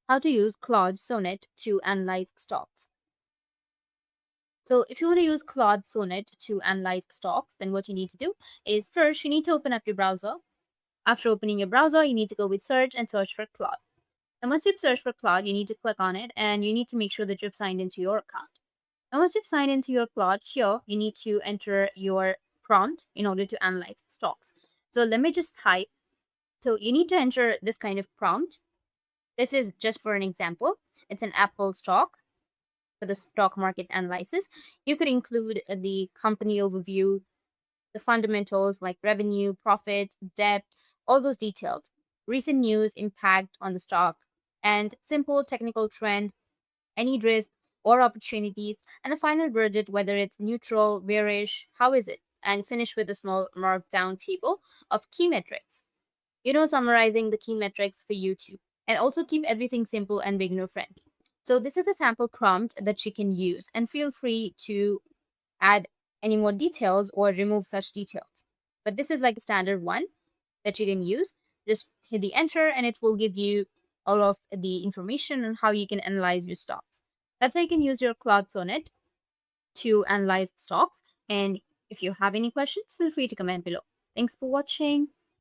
how to use Claude Sonnet to analyze stocks. So if you want to use Claude Sonnet to analyze stocks, then what you need to do is first you need to open up your browser. After opening your browser, you need to go with search and search for Claude. And once you've searched for Claude, you need to click on it and you need to make sure that you've signed into your account. And once you've signed into your Claude here, you need to enter your prompt in order to analyze stocks. So let me just type. So you need to enter this kind of prompt. This is just for an example. It's an Apple stock for the stock market analysis. You could include the company overview, the fundamentals like revenue, profit, debt, all those details, recent news, impact on the stock, and simple technical trend, any risk or opportunities, and a final verdict, whether it's neutral, bearish, how is it, and finish with a small markdown table of key metrics. Summarizing the key metrics for you too, and also keep everything simple and beginner friendly. So this is a sample prompt that you can use, and feel free to add any more details or remove such details. But this is like a standard one that you can use. Just hit the enter and it will give you all of the information on how you can analyze your stocks. That's how you can use your Claude Sonnet to analyze stocks. And if you have any questions, feel free to comment below. Thanks for watching.